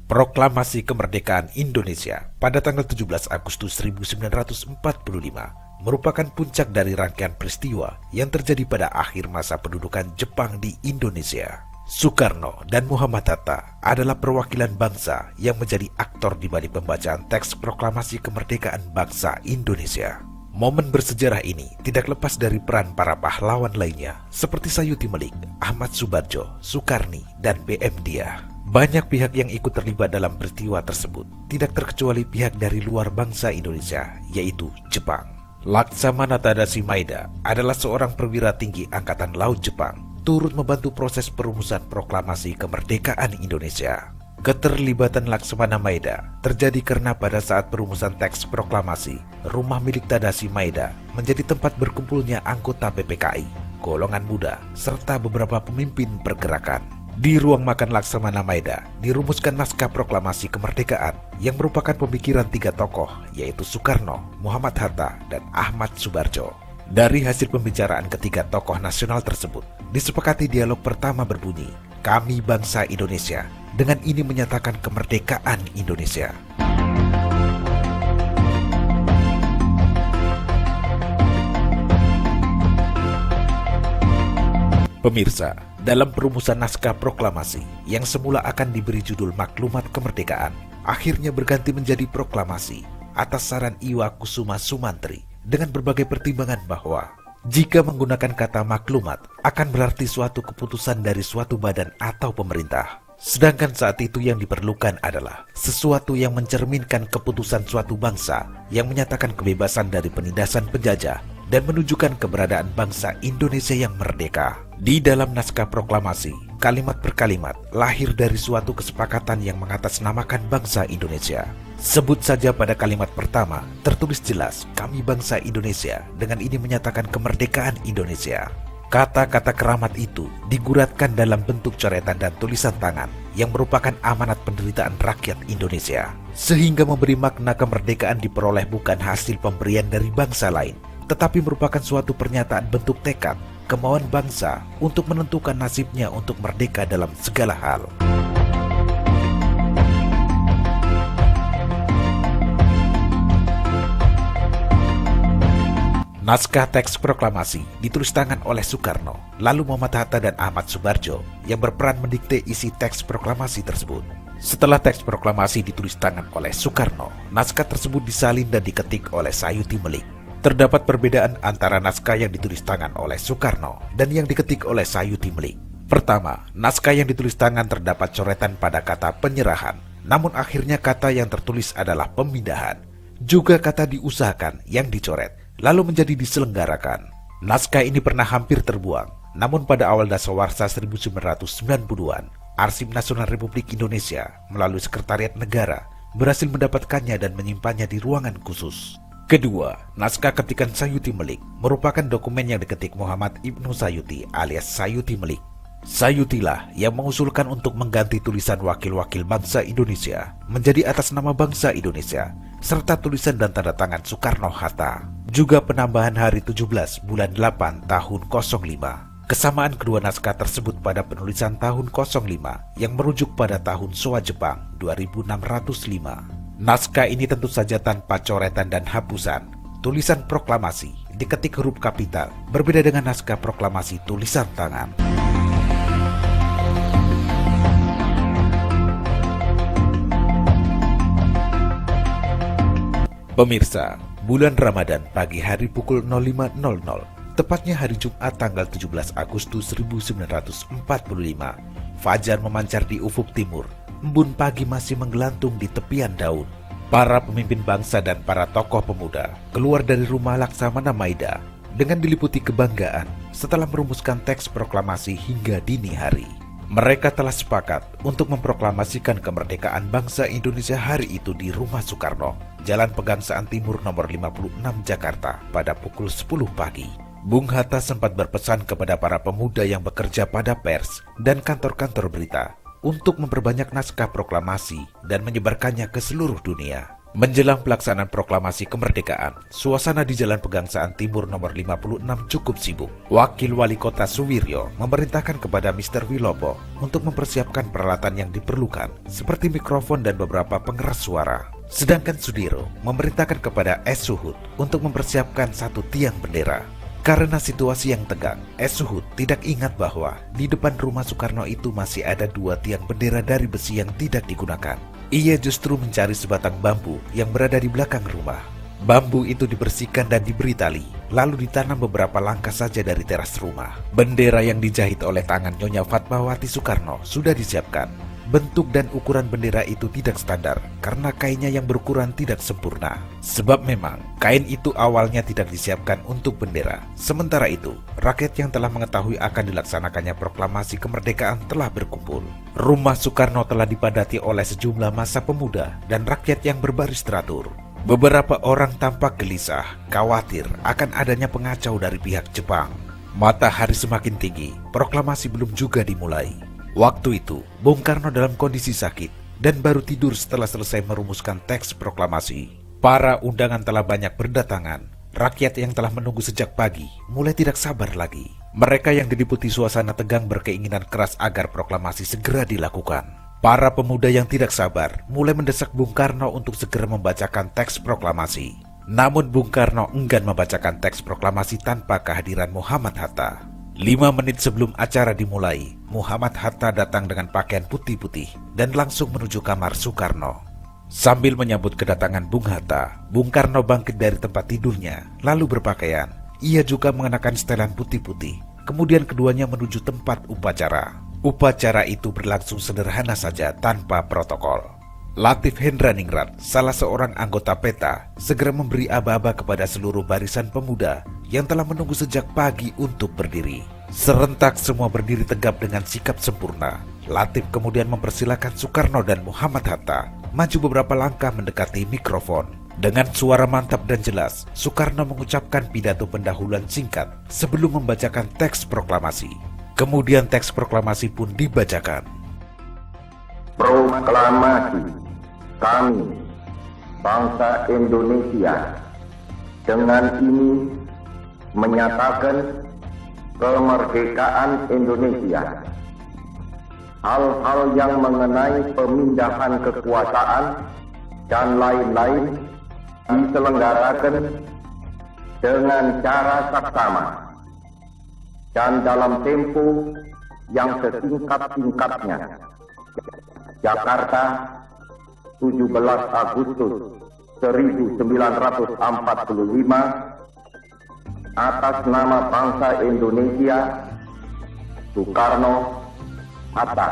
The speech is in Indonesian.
Proklamasi Kemerdekaan Indonesia pada tanggal 17 Agustus 1945 merupakan puncak dari rangkaian peristiwa yang terjadi pada akhir masa pendudukan Jepang di Indonesia. Soekarno dan Muhammad Hatta adalah perwakilan bangsa yang menjadi aktor di balik pembacaan teks Proklamasi Kemerdekaan Bangsa Indonesia. Momen bersejarah ini tidak lepas dari peran para pahlawan lainnya seperti Sayuti Melik, Ahmad Subarjo, Sukarni, dan B.M. Diah. Banyak pihak yang ikut terlibat dalam peristiwa tersebut, tidak terkecuali pihak dari luar bangsa Indonesia, yaitu Jepang. Laksamana Tadashi Maeda adalah seorang perwira tinggi Angkatan Laut Jepang, turut membantu proses perumusan proklamasi kemerdekaan Indonesia. Keterlibatan Laksamana Maeda terjadi karena pada saat perumusan teks proklamasi, rumah milik Tadashi Maeda menjadi tempat berkumpulnya anggota PPKI, golongan muda, serta beberapa pemimpin pergerakan. Di ruang makan Laksamana Maeda dirumuskan naskah proklamasi kemerdekaan yang merupakan pemikiran tiga tokoh, yaitu Soekarno, Muhammad Hatta, dan Ahmad Subarjo. Dari hasil pembicaraan ketiga tokoh nasional tersebut, disepakati dialog pertama berbunyi, "Kami bangsa Indonesia, dengan ini menyatakan kemerdekaan Indonesia." Pemirsa, dalam perumusan naskah proklamasi yang semula akan diberi judul Maklumat Kemerdekaan, akhirnya berganti menjadi proklamasi atas saran Iwa Kusuma Sumantri dengan berbagai pertimbangan bahwa jika menggunakan kata maklumat akan berarti suatu keputusan dari suatu badan atau pemerintah. Sedangkan saat itu yang diperlukan adalah sesuatu yang mencerminkan keputusan suatu bangsa yang menyatakan kebebasan dari penindasan penjajah dan menunjukkan keberadaan bangsa Indonesia yang merdeka. Di dalam naskah proklamasi, kalimat per kalimat lahir dari suatu kesepakatan yang mengatasnamakan bangsa Indonesia. Sebut saja pada kalimat pertama, tertulis jelas, "Kami bangsa Indonesia, dengan ini menyatakan kemerdekaan Indonesia." Kata-kata keramat itu diguratkan dalam bentuk coretan dan tulisan tangan yang merupakan amanat penderitaan rakyat Indonesia. Sehingga memberi makna kemerdekaan diperoleh bukan hasil pemberian dari bangsa lain, tetapi merupakan suatu pernyataan bentuk tekad, kemauan bangsa untuk menentukan nasibnya untuk merdeka dalam segala hal. Naskah teks proklamasi ditulis tangan oleh Soekarno, lalu Muhammad Hatta dan Ahmad Subarjo yang berperan mendikte isi teks proklamasi tersebut. Setelah teks proklamasi ditulis tangan oleh Soekarno, naskah tersebut disalin dan diketik oleh Sayuti Melik. Terdapat perbedaan antara naskah yang ditulis tangan oleh Soekarno dan yang diketik oleh Sayuti Melik. Pertama, naskah yang ditulis tangan terdapat coretan pada kata penyerahan, namun akhirnya kata yang tertulis adalah pemindahan. Juga kata diusahakan yang dicoret, lalu menjadi diselenggarakan. Naskah ini pernah hampir terbuang, namun pada awal dasawarsa 1990-an, Arsip Nasional Republik Indonesia melalui Sekretariat Negara berhasil mendapatkannya dan menyimpannya di ruangan khusus. Kedua, naskah ketikan Sayuti Melik merupakan dokumen yang diketik Muhammad Ibnu Sayuti alias Sayuti Melik. Sayutilah yang mengusulkan untuk mengganti tulisan wakil-wakil bangsa Indonesia menjadi atas nama bangsa Indonesia, serta tulisan dan tanda tangan Soekarno-Hatta. Juga penambahan hari 17 bulan 8 tahun 05. Kesamaan kedua naskah tersebut pada penulisan tahun 05 yang merujuk pada tahun Showa Jepang 2605. Naskah ini tentu saja tanpa coretan dan hapusan. Tulisan proklamasi diketik huruf kapital, berbeda dengan naskah proklamasi tulisan tangan. Pemirsa, bulan Ramadan pagi hari pukul 05.00, tepatnya hari Jumat tanggal 17 Agustus 1945, fajar memancar di ufuk timur. Embun pagi masih menggelantung di tepian daun. Para pemimpin bangsa dan para tokoh pemuda keluar dari rumah Laksamana Maeda dengan diliputi kebanggaan setelah merumuskan teks proklamasi hingga dini hari. Mereka telah sepakat untuk memproklamasikan kemerdekaan bangsa Indonesia hari itu di rumah Soekarno, Jalan Pegangsaan Timur nomor 56 Jakarta pada pukul 10 pagi. Bung Hatta sempat berpesan kepada para pemuda yang bekerja pada pers dan kantor-kantor berita untuk memperbanyak naskah proklamasi dan menyebarkannya ke seluruh dunia. Menjelang pelaksanaan proklamasi kemerdekaan, suasana di Jalan Pegangsaan Timur nomor 56 cukup sibuk. Wakil Wali Kota Suwiryo memerintahkan kepada Mr. Wilopo untuk mempersiapkan peralatan yang diperlukan, seperti mikrofon dan beberapa pengeras suara. Sedangkan Sudiro memerintahkan kepada S. Suhud untuk mempersiapkan satu tiang bendera. Karena situasi yang tegang, S. Suhud tidak ingat bahwa di depan rumah Soekarno itu masih ada 2 tiang bendera dari besi yang tidak digunakan. Ia justru mencari sebatang bambu yang berada di belakang rumah. Bambu itu dibersihkan dan diberi tali, lalu ditanam beberapa langkah saja dari teras rumah. Bendera yang dijahit oleh tangan Nyonya Fatmawati Soekarno sudah disiapkan. Bentuk dan ukuran bendera itu tidak standar karena kainnya yang berukuran tidak sempurna. Sebab memang kain itu awalnya tidak disiapkan untuk bendera. Sementara itu, rakyat yang telah mengetahui akan dilaksanakannya proklamasi kemerdekaan telah berkumpul. Rumah Soekarno telah dipadati oleh sejumlah massa pemuda dan rakyat yang berbaris teratur. Beberapa orang tampak gelisah, khawatir akan adanya pengacau dari pihak Jepang. Matahari semakin tinggi, proklamasi belum juga dimulai. Waktu itu, Bung Karno dalam kondisi sakit dan baru tidur setelah selesai merumuskan teks proklamasi. Para undangan telah banyak berdatangan. Rakyat yang telah menunggu sejak pagi mulai tidak sabar lagi. Mereka yang diliputi suasana tegang berkeinginan keras agar proklamasi segera dilakukan. Para pemuda yang tidak sabar mulai mendesak Bung Karno untuk segera membacakan teks proklamasi. Namun Bung Karno enggan membacakan teks proklamasi tanpa kehadiran Muhammad Hatta. 5 menit sebelum acara dimulai, Muhammad Hatta datang dengan pakaian putih-putih dan langsung menuju kamar Soekarno. Sambil menyambut kedatangan Bung Hatta, Bung Karno bangkit dari tempat tidurnya, lalu berpakaian. Ia juga mengenakan setelan putih-putih. Kemudian keduanya menuju tempat upacara. Upacara itu berlangsung sederhana saja tanpa protokol. Latif Hendraningrat, salah seorang anggota PETA, segera memberi aba-aba kepada seluruh barisan pemuda yang telah menunggu sejak pagi untuk berdiri. Serentak semua berdiri tegap dengan sikap sempurna. Latif kemudian mempersilakan Soekarno dan Muhammad Hatta maju beberapa langkah mendekati mikrofon. Dengan suara mantap dan jelas, Soekarno mengucapkan pidato pendahuluan singkat sebelum membacakan teks proklamasi. Kemudian teks proklamasi pun dibacakan. Proklamasi kami, bangsa Indonesia, dengan ini menyatakan kemerdekaan Indonesia. Hal-hal yang mengenai pemindahan kekuasaan dan lain-lain diselenggarakan dengan cara saksama dan dalam tempo yang sesingkat-singkatnya. Jakarta, 17 Agustus 1945, atas nama bangsa Indonesia, Soekarno, Hatta.